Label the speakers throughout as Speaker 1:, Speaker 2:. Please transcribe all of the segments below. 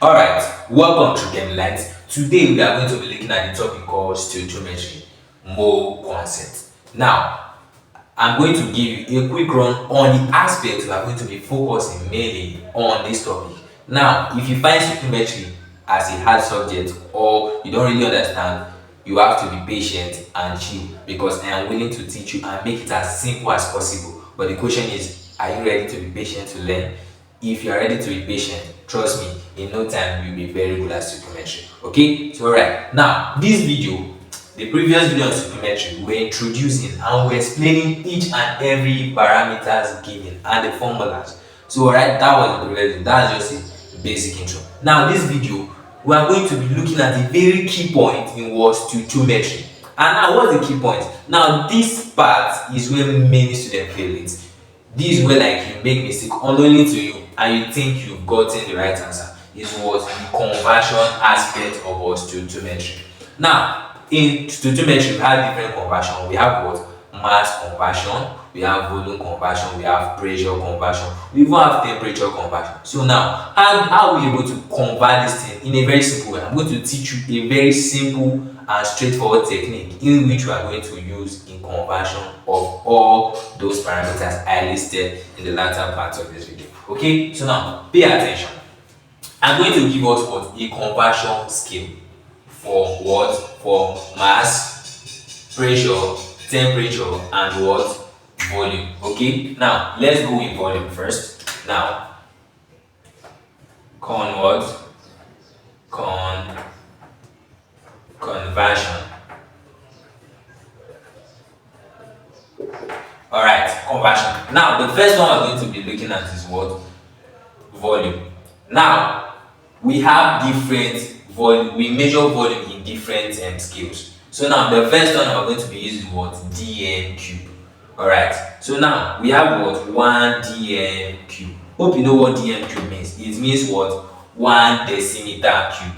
Speaker 1: Alright, welcome to Game Light. Today we are going to be looking at the topic called Stoichiometry, more concept. Now, I'm going to give you a quick run on the aspects we are going to be focusing mainly on this topic. Now, if you find Stoichiometry as a hard subject or you don't really understand, you have to be patient and chill because I am willing to teach you and make it as simple as possible. But the question is, are you ready to be patient to learn? If you are ready to be patient, trust me, in no time you'll be very good at stoichiometry. Okay, so alright, now this video, the previous video on stoichiometry, we're introducing and we're explaining each and every parameters given and the formulas. So alright, that was the previous video. That's just a basic intro. Now this video, we are going to be looking at the very key point in what stoichiometry. And now what's the key point? Now this part is where many students fail it. This is where like you make mistake unknowingly to you and you think you've gotten the right answer. Is what the conversion aspect of our stoichiometry. Now in stoichiometry we have different conversion. We have what? Mass conversion, we have volume conversion, we have pressure conversion, we even have temperature conversion. So now how are we able to convert this thing in a very simple way? I'm going to teach you a very simple and straightforward technique in which we are going to use in conversion of all those parameters I listed in the latter part of this video. Okay, so now pay attention. I'm going to give us what? A conversion scale for what? For mass, pressure, temperature, and what? Volume. Okay, now let's go with volume first. Now conversion. Alright, conversion. Now the first one we're going to be looking at is what? Volume. Now we have different volume, we measure volume in different scales. So now the first one we're going to be using what? dm cube. Alright, so now we have what? 1 dm cube. Hope you know what dm cube means. It means what? 1 decimeter cube.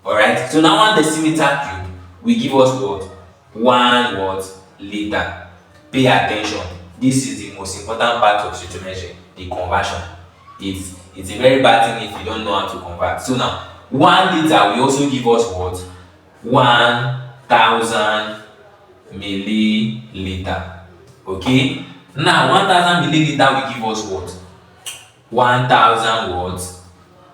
Speaker 1: Alright, so now 1 decimeter cube will give us what? 1 what? Liter. Pay attention. This is the most important part of stoichiometry, the conversion. It's a very bad thing if you don't know how to convert. So now 1 liter will also give us what? 1000 milliliter. Okay, now 1000 milliliter will give us what? 1000 what?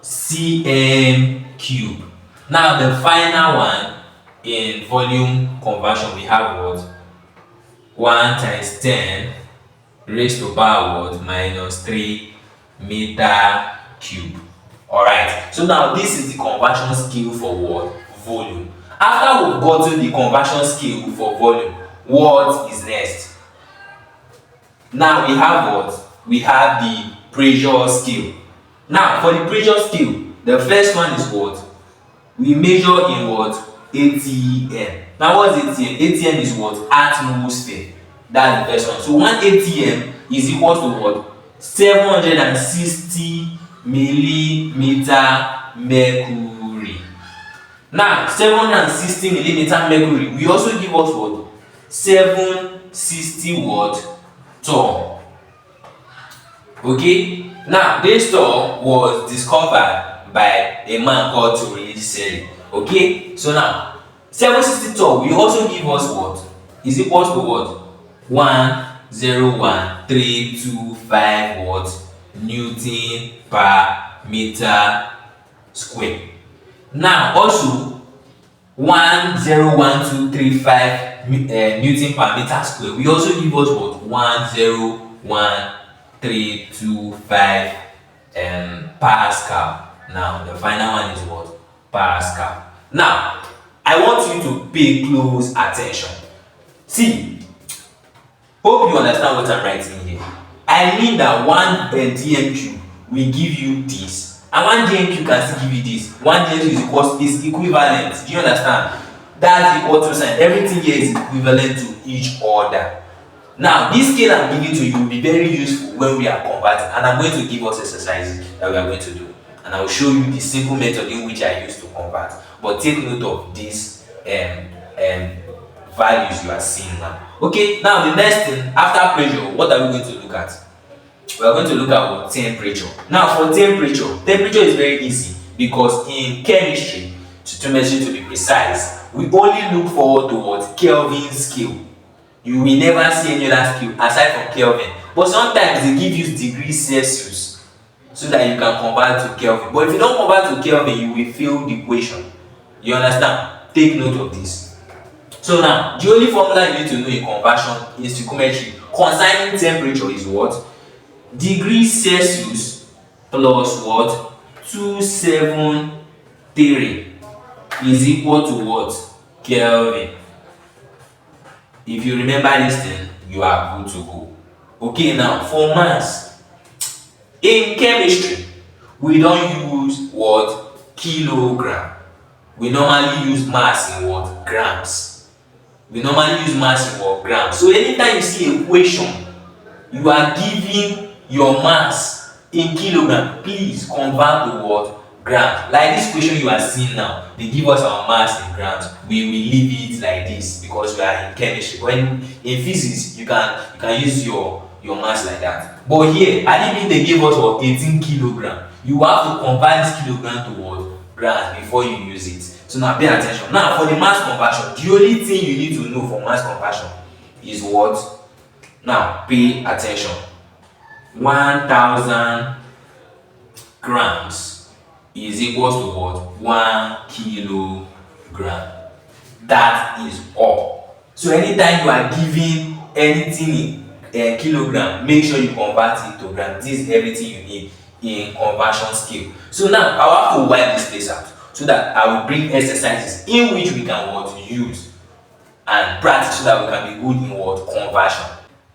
Speaker 1: Cm cube. Now the final one in volume conversion we have what? 1 times 10 raised to power what? Minus 3 meter cube. Alright, so now this is the conversion scale for what? Volume. After we've gotten the conversion scale for volume, what is next? Now we have what? We have the pressure scale. Now for the pressure scale, the first one is what? We measure in what? ATM. Now what is ATM? ATM is what? Atmosphere. That's the first one. So 1 ATM is equal to what? 760 millimeter mercury. Now 760 millimeter mercury we also give us what? 760 what? Ton. Okay, now this ton was discovered by a man called Torricelli. Okay, so now 760 ton will also give us what? Is equals to what? 101,325 what? Newton per meter square. Now also 101,235 Newton per meter square we also give us what? 101,325 Pascal. Now the final one is what? Pascal. Now I want you to pay close attention. See, hope you understand what I'm writing here. I mean that 1 dm cube will give you this, and 1 dm cube can still give you this. 1 dm cube is equivalent. Do you understand? That's the equal to sign. Everything here is equivalent to each other. Now this scale I'm giving to you will be very useful when we are converting, and I'm going to give us exercises that we are going to do, and I will show you the simple method in which I use to convert. But take note of these values you are seeing now. Okay, now the next thing after pressure, what are we going to look at? We are going to look at what? Temperature. Now for temperature is very easy. because in chemistry, stoichiometry to be precise, we only look forward to what? Kelvin scale. You will never see any other scale aside from Kelvin. But sometimes they give you degrees Celsius so that you can convert to Kelvin. But if you don't convert to Kelvin, you will fail the equation. You understand? Take note of this. So now, the only formula you need to know in conversion in stoichiometry concerning temperature is what? Degrees Celsius plus what? 273 is equal to what? Kelvin. If you remember this thing, you are good to go. Okay, now for mass, in chemistry, we don't use what? Kilogram. We normally use mass in what? Grams. We normally use mass in what? Grams. So anytime you see equation, you are giving your mass in kilogram, please convert to what? Grams. Like this question you are seeing now, they give us our mass in grams. We will leave it like this because we are in chemistry. When in physics, you can use your mass like that. But here, I think they gave us what? 18 kilogram. You have to convert this kilogram to what? Grams before you use it. So now pay attention. Now for the mass conversion, the only thing you need to know for mass conversion is what? Now pay attention. 1000 grams is equal to what? 1 kilogram. That is all. So anytime you are giving anything in kilogram, make sure you convert it to gram. This is everything you need in conversion scale. So now I have to wipe this place out so that I will bring exercises in which we can what? Use and practice so that we can be good in what? Conversion.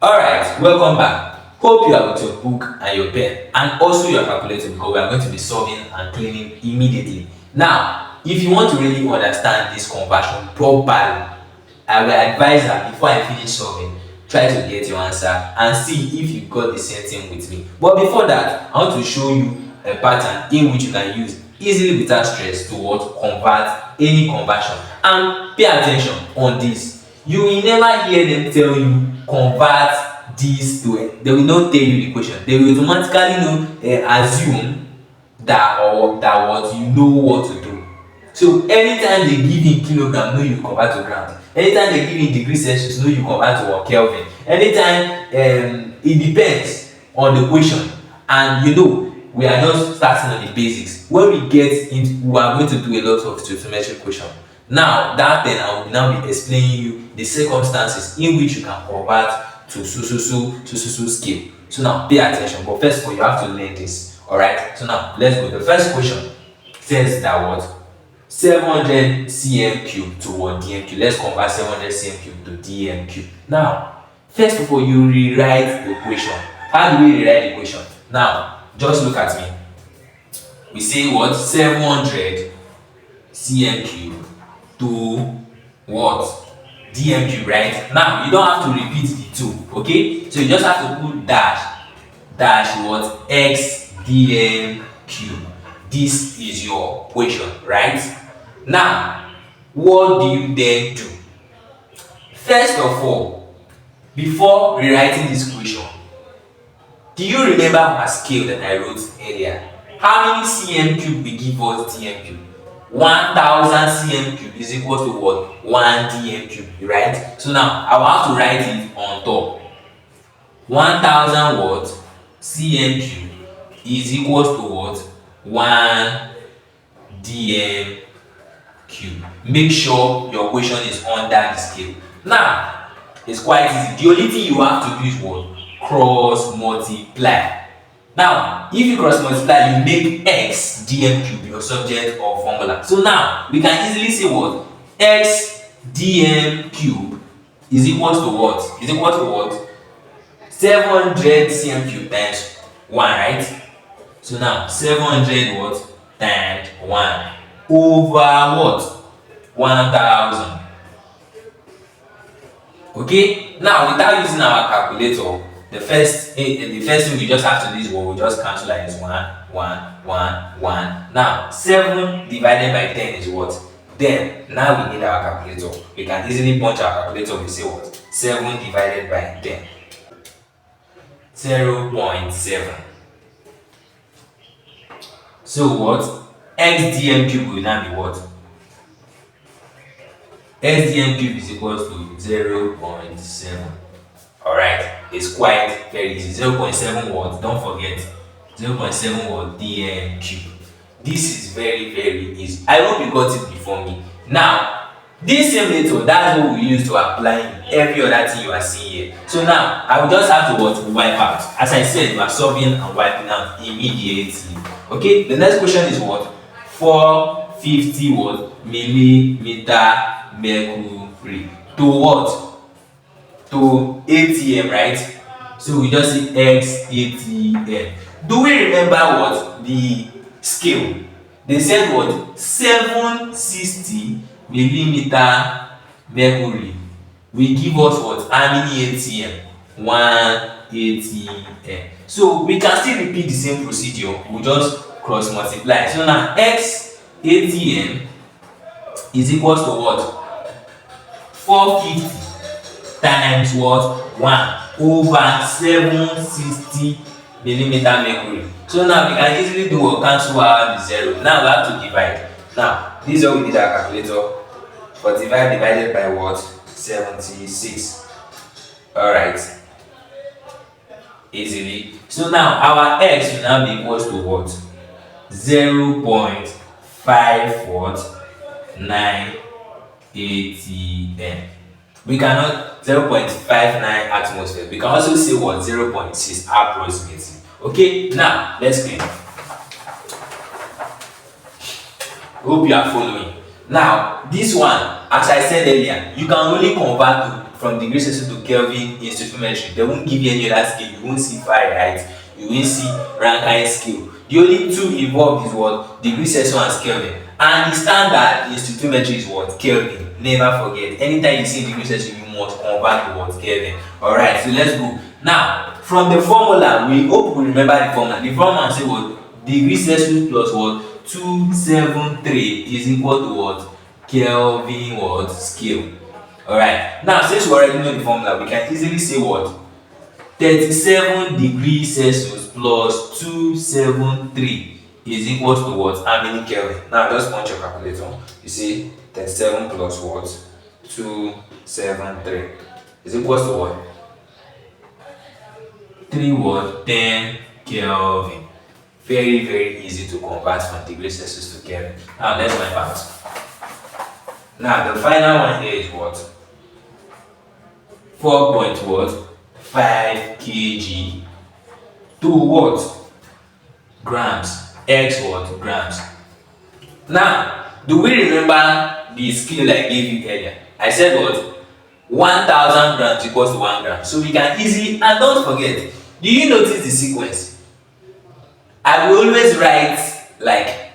Speaker 1: Alright, welcome back. Hope you are with your book and your pen and also your calculator because we are going to be solving and cleaning immediately. Now, if you want to really understand this conversion properly, I will advise that before I finish solving, try to get your answer and see if you got the same thing with me. But before that, I want to show you a pattern in which you can use easily without stress to what? Convert any conversion. And pay attention on this. You will never hear them tell you convert this to it. They will not tell you the equation. They will automatically assume that what you know what to do. So anytime they give in kilogram, know you convert to grams. Anytime they give in degrees Celsius, know you convert to what? Kelvin. Anytime it depends on the equation. And we are just starting on the basics. When we get into, we are going to do a lot of stoichiometric questions. Now that then I will now be explaining you the circumstances in which you can convert to so scale. So now pay attention. But first of all, you have to learn this. Alright. So now let's go. The first question says that what? 700 cm cube to what? dm cube. Let's convert 700 cm cube to dm cube. Now, first of all, you rewrite the equation. How do we rewrite the equation? Now, just look at me. We say what? 700 cm cube to what? dm cube, right? Now, you don't have to repeat the 2, okay? So you just have to put dash what? X dm cube. This is your equation, right? Now, what do you then do? First of all, before rewriting this equation, do you remember our scale that I wrote earlier? How many cm cube will give us dm cube? 1000 cm cube is equal to what? 1 dm cube, right? So now I will have to write it on top. 1000 what? Cm cube is equal to what? 1 dm cube. Make sure your equation is under the scale. Now, it's quite easy. The only thing you have to do is what? Cross multiply. Now, if you cross multiply, you make x dm cube your subject or formula. So now, we can easily say what? X dm cube is equal to what? Is equal to what? 700 cm cube times 1, right? So now, 700 what? Times 1 over what? 1000. Okay? Now, without using our calculator, the first thing we just have to do is what? We just cancel like this 1. Now, 7 divided by 10 is what? Then, now we need our calculator. We can easily punch our calculator. We say what? 7 divided by 10. 0.7. So what? xdm cube will now be what? SDM cube is equals to 0.7. Alright, it's quite very easy. 0.7 what? Don't forget. 0.7 what? dm cube. This is very, very easy. I hope you got it before me. Now, this same method, that's what we use to apply in every other thing you are seeing here. So now, I will just have to what? Wipe out. As I said, we are solving and wiping out immediately. Okay, the next question is what? 450 what? Millimeter mercury. To what? To ATM, right? So we just say X ATM. Do we remember what? The scale. They said what? 760 millimeter mercury will give us what? How many ATM? 1 ATM. So we can still repeat the same procedure. We just cross multiply. So now X ATM is equals to what? 450 times what? 1 over 760 millimeter mercury. So now we can easily do or cancel out the zero. Now we have to divide. Now this is what we did our calculator. 45 divided by what? 76. Alright. Easily. So now our x will now be equals to what? 0.5 what? 9 ATM. We cannot 0.59 atmosphere. We can also say what? 0.6 approximately. Okay, now let's clean. Hope you are following. Now, this one, as I said earlier, you can only convert from degree Celsius to Kelvin in stoichiometry. They won't give you any other scale. You won't see Fahrenheit. You won't see Rankine scale. The only two involved is what? Degree Celsius and Kelvin. And the standard in stoichiometry is what? Kelvin. Never forget. Anytime you see degree Celsius, you must convert to what? Kelvin. Alright, so let's go. Now, from the formula, we hope we remember the formula. The formula say what? Degree Celsius plus what? 273 is equal to what? Kelvin what? Scale. Alright. Now, since we already know the formula, we can easily say what? 37 degrees Celsius plus 273 is equal to what? How many Kelvin? Now, just punch your calculator. You see, 37 plus what? 273 is equal to what? 3 what? 10 Kelvin. Very, very easy to convert from degrees Celsius to Kelvin. Now, let's wipe out. Now, the final one here is what? 4.5 kg to what? Grams. X what? Grams. Now, do we remember the scale I gave you earlier? I said what? 1000 grams equals to 1 gram. So we can easily, and don't forget, do you notice the sequence? I will always write like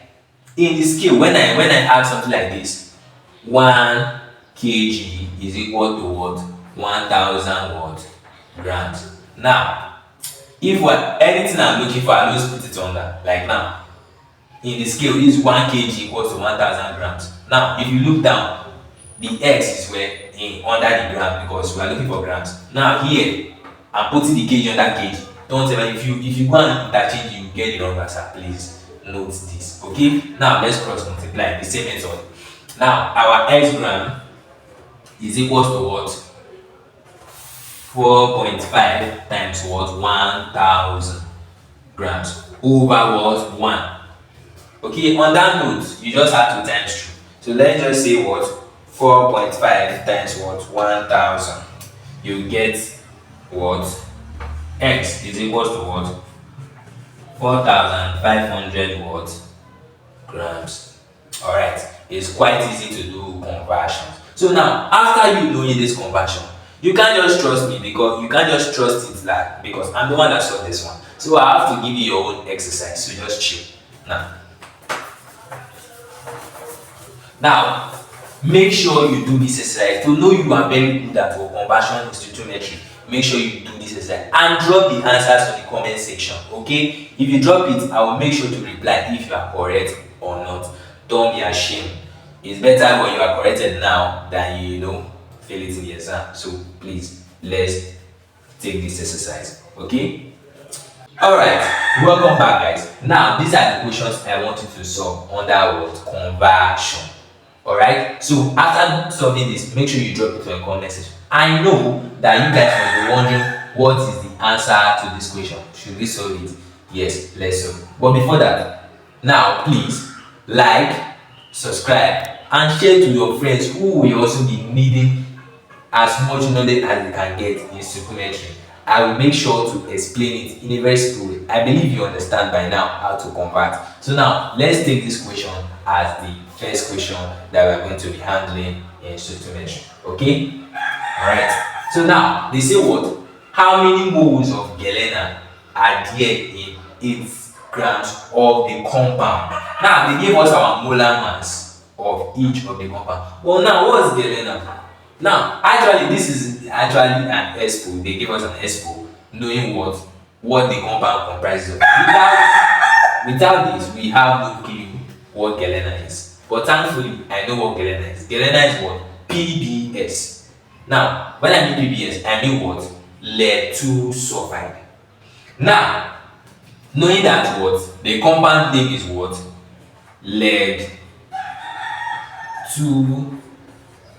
Speaker 1: in the scale when I have something like this, 1 kg is equal to what? 1000 what? Grams. Now, if what anything I'm looking for, I always put it under. Like now, in the scale, this 1 kg equals to 1000 grams. Now, if you look down, the x is where in under the gram because we are looking for grams. Now here, I'm putting the kg under kg. Don't ever, if you go and interchange, you get the wrong answer. Please note this. Okay. Now let's cross multiply the same method. Now our x gram is equals to what? 4.5 times what? 1000 grams over what? 1. Okay. On that note, you just have to times 2. So let's just say what? 4.5 times what? 1000. You get what? X is equals to what? 4500 what? Grams. Alright, it's quite easy to do conversions. So now, after you knowing this conversion, you can't just trust me because you can't just trust it like because I'm the one that saw this one. So I have to give you your own exercise. So just chill. Now, make sure you do this exercise. To know you are very good at your conversion in stoichiometry, make sure you do this exercise and drop the answers in the comment section. Okay, if you drop it, I will make sure to reply if you are correct or not. Don't be ashamed. It's better when you are corrected now than you fail it in the exam. So please, let's take this exercise. Okay, Alright, welcome back guys. Now these are the questions I want you to solve under what? Conversion. Alright, so after solving this, make sure you drop it in the comment section. I know that you guys might be wondering what is the answer to this question. Should we solve it? Yes, let's solve. But before that, now please like, subscribe, and share to your friends who will also be needing as much knowledge as they can get in stoichiometry. I will make sure to explain it in a very simple way. I believe you understand by now how to convert. So now let's take this question as the first question that we are going to be handling in stoichiometry. Okay? Alright. So now they say what? How many moles of galena are there in 8 grams of the compound? Now they gave us our molar mass of each of the compound. Well now what's galena? Now, actually, this is actually an expo. They give us an expo, knowing what the compound comprises of. Without this, we have no clue what galena is. But thankfully, I know what galena is. Galena is what? PBS. Now, when I mean PBS, I mean what? Lead 2 sulfide. Now, knowing that what? The compound name is what? Lead 2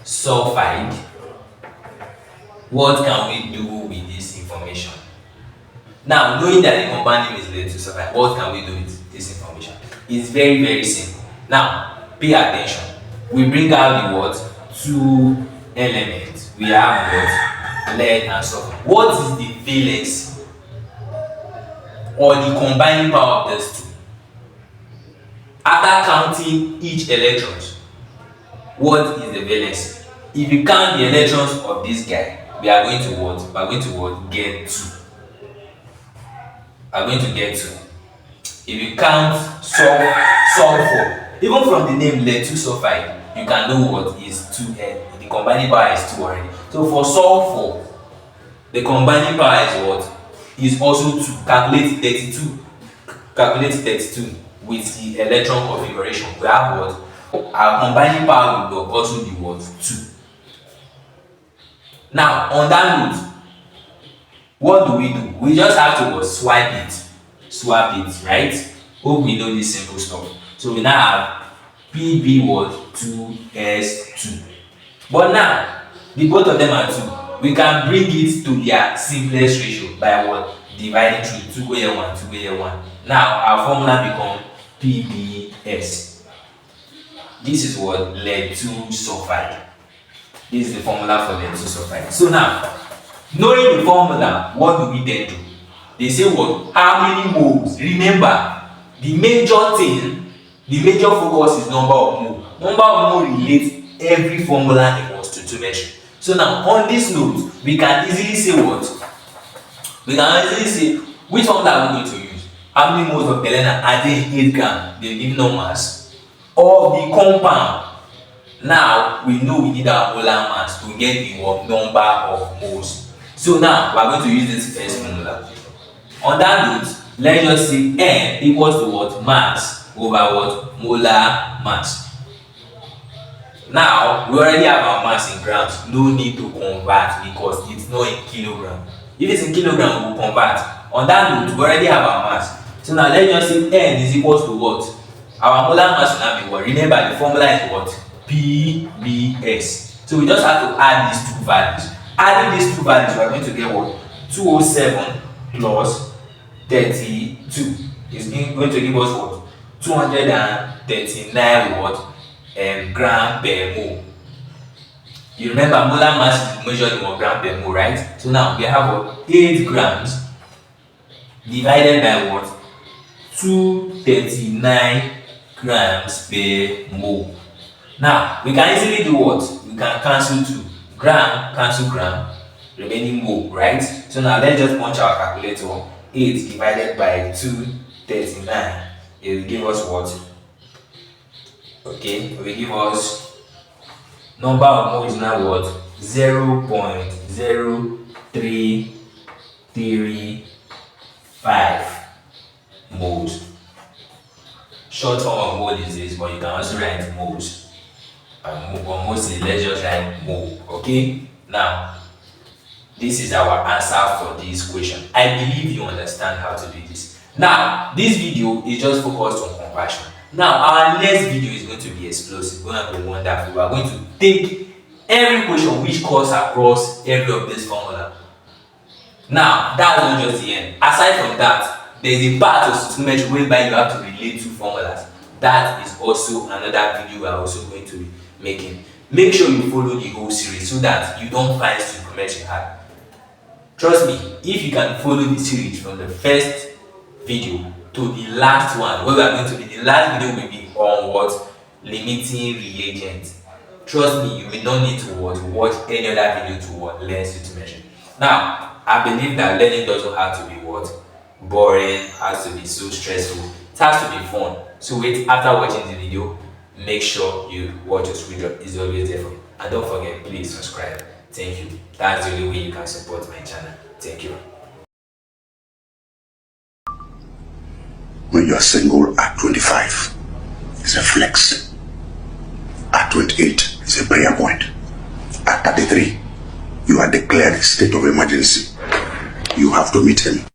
Speaker 1: sulfide. What can we do with this information? Now, knowing that the compound name is lead 2 sulfide, what can we do with this information? It's very, very simple. Now, pay attention. We bring out the what? 2 elements. We have what? Lead and sulfur. What is the valence or the combining power of these two? After counting each electrons, what is the valence? If you count the electrons of this guy, we are going to what? We are going to what? Get 2. We are going to get 2. If you count sulfur, even from the name lead 2 sulfide, you can know what is 2. The combining power is 2 already. So for sulfur, the combining power is what? Is also 2. Calculate 32. Calculate 32 with the electron configuration. We have what? Our combining power will also be what? 2. Now, on that note, what do? We just have to swap it, right? Hope we know this simple stuff. So we now have PB what? 2S2. But now, the both of them are 2. We can bring it to their simplest ratio by what? Dividing through 2 over 1, 2 over 1. Now, our formula becomes PBS. This is what? Lead 2 sulfide. This is the formula for lead 2 sulfide. So now, knowing the formula, what do we then do? They say what? How many moles? Remember, the major focus is number of mole. Number of mole relates every formula in stoichiometry. So now, on this note, we can easily say what? We can easily say which formula are we going to use? How many moles of galena are there in 8 grams? They give no mass of the compound. Now we know we need our molar mass to get the number of moles. So now we are going to use this first formula. On that note, let's just say N equals to what? Mass over what? Molar mass. Now we already have our mass in grams. No need to convert because it's not in kilogram. If it's in kilogram, we will convert. On that note, we already have our mass. So now let's just say N is equals to what? Our molar mass will now be what? Remember the formula is what? PBS. So we just have to add these two values. Adding these two values, we are going to get what? 207 plus 32 is going to give us what? 239 what? Gram per mole. You remember molar mass is measured in gram per mole, right? So now we have what? 8 grams divided by what? 239 grams per mole. Now we can easily do what? We can cancel 2. Gram cancel gram, remaining mole, right? So now let's just punch our calculator. 8 divided by 239. It will give us what? Okay, it will give us number of moles is now what? 0.0335 moles. Short form of mole is this, but you can also write moles. But mostly let's just write mole. Okay, now This is our answer for this question. I believe you understand how to do this. Now, this video is just focused on compassion. Now, our next video is going to be explosive, going to be wonderful. We are going to take every question which cuts across every of this formula. Now, that's not just the end. Aside from that, there's a part of stoichiometry whereby you have to relate two formulas. That is also another video we are also going to be making. Make sure you follow the whole series so that you don't find stoichiometry hard. Trust me, if you can follow the series from the first video to the last one, where we are going to be, the last video will be on what? Limiting reagents. Trust me, you may not need to watch any other video to learn stoichiometry. Now, I believe that learning doesn't have to be boring, has to be so stressful. It has to be fun. So wait, after watching the video, make sure you watch this video. It's always there for you. And don't forget, please subscribe. Thank you. That's the only way you can support my channel. Thank you.
Speaker 2: When you are single at 25, it's a flex. At 28, it's a prayer point. At 33, you are declared a state of emergency. You have to meet him.